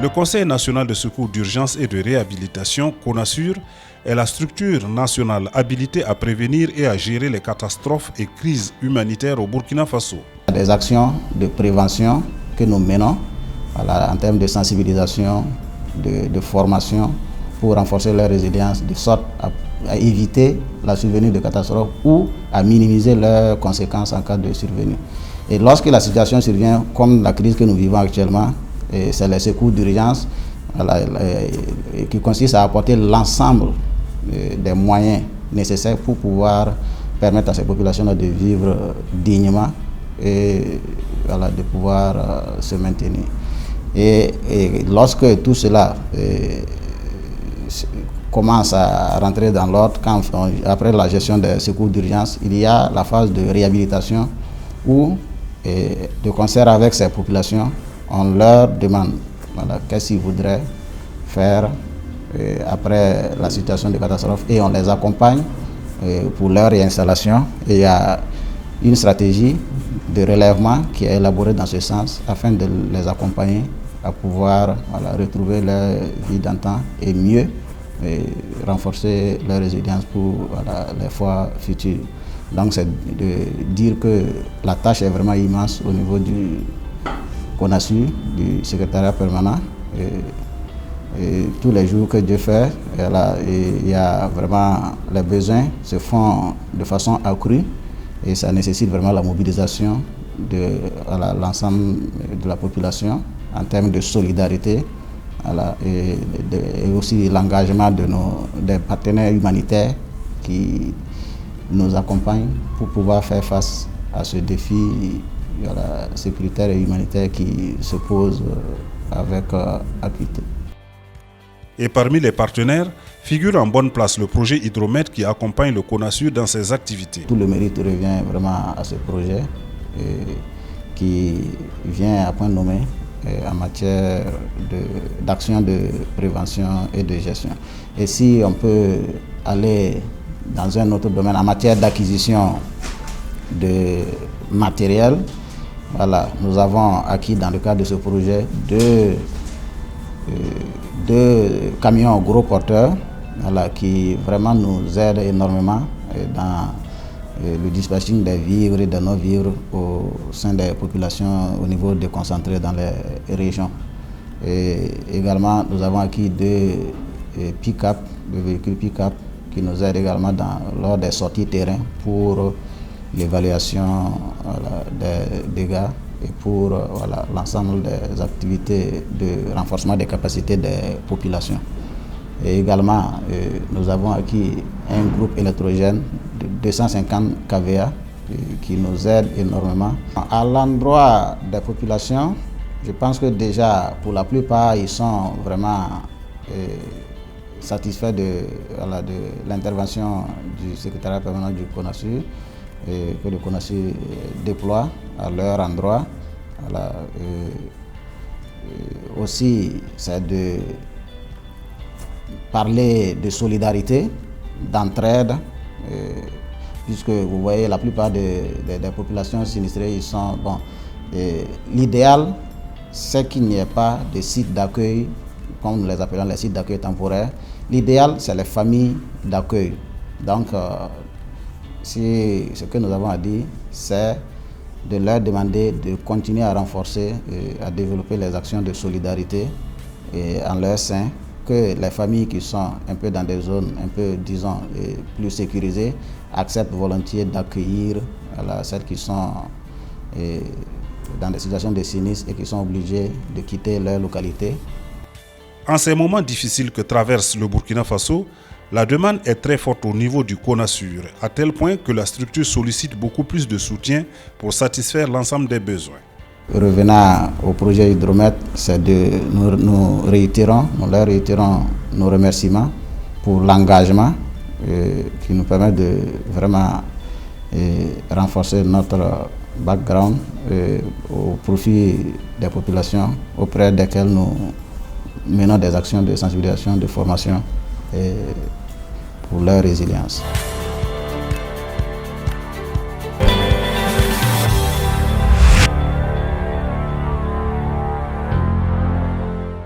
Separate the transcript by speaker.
Speaker 1: Le Conseil national de secours d'urgence et de réhabilitation, CONASUR, est la structure nationale habilitée à prévenir et à gérer les catastrophes et crises humanitaires au Burkina Faso.
Speaker 2: Des actions de prévention que nous menons en termes de sensibilisation, de formation pour renforcer leur résilience, de sorte à éviter la survenue de catastrophes ou à minimiser leurs conséquences en cas de survenue. Et lorsque la situation survient, comme la crise que nous vivons actuellement, c'est les secours d'urgence qui consiste à apporter l'ensemble des moyens nécessaires pour pouvoir permettre à ces populations de vivre dignement et de pouvoir se maintenir. Et lorsque tout cela commence à rentrer dans l'ordre, après la gestion des secours d'urgence, il y a la phase de réhabilitation où, de concert avec ces populations, on leur demande qu'est-ce qu'ils voudraient faire après la situation de catastrophe et on les accompagne pour leur réinstallation. Et il y a une stratégie de relèvement qui est élaborée dans ce sens afin de les accompagner à pouvoir retrouver leur vie d'antan et mieux renforcer leur résilience pour les fois futures. Donc c'est de dire que la tâche est vraiment immense au niveau du CONASUR, du secrétariat permanent. Et tous les jours que Dieu fait, il y a vraiment les besoins se font de façon accrue et ça nécessite vraiment la mobilisation de l'ensemble de la population en termes de solidarité et aussi l'engagement des partenaires humanitaires qui nous accompagnent pour pouvoir faire face à ce défi sécuritaire et humanitaire qui se pose avec acuité.
Speaker 1: Et parmi les partenaires, figure en bonne place le projet Hydromètre qui accompagne le CONASUR dans ses activités.
Speaker 2: Tout le mérite revient vraiment à ce projet qui vient à point nommé en matière d'action de prévention et de gestion. Et si on peut aller dans un autre domaine, en matière d'acquisition de matériel, nous avons acquis dans le cadre de ce projet deux camions gros porteurs qui vraiment nous aident énormément dans le dispatching des vivres et de nos vivres au sein des populations au niveau déconcentré dans les régions. Et également, nous avons acquis deux pick-up, deux véhicules pick-up qui nous aident également lors des sorties terrain pour l'évaluation des dégâts et pour l'ensemble des activités de renforcement des capacités des populations. Et également, nous avons acquis un groupe électrogène de 250 kVA qui nous aide énormément. À l'endroit des populations, je pense que déjà, pour la plupart, ils sont vraiment satisfaits de l'intervention du secrétariat permanent du CONASUR que le CONASUR déploie à leur endroit. Aussi, c'est de parler de solidarité, d'entraide, puisque vous voyez la plupart des populations sinistrées, ils sont bon. L'idéal, c'est qu'il n'y ait pas de sites d'accueil, comme nous les appelons les sites d'accueil temporaires. L'idéal, c'est les familles d'accueil. Donc, ce que nous avons à dire, c'est de leur demander de continuer à renforcer et à développer les actions de solidarité en leur sein, que les familles qui sont un peu dans des zones un peu, disons, plus sécurisées acceptent volontiers d'accueillir celles qui sont dans des situations de sinistre et qui sont obligées de quitter leur localité.
Speaker 1: En ces moments difficiles que traverse le Burkina Faso, la demande est très forte au niveau du CONASUR, à tel point que la structure sollicite beaucoup plus de soutien pour satisfaire l'ensemble des besoins.
Speaker 2: Revenant au projet Hydromètre, c'est nous leur réitérons nos remerciements pour l'engagement qui nous permet de vraiment renforcer notre background au profit des populations auprès desquelles nous menons des actions de sensibilisation, de formation pour leur résilience.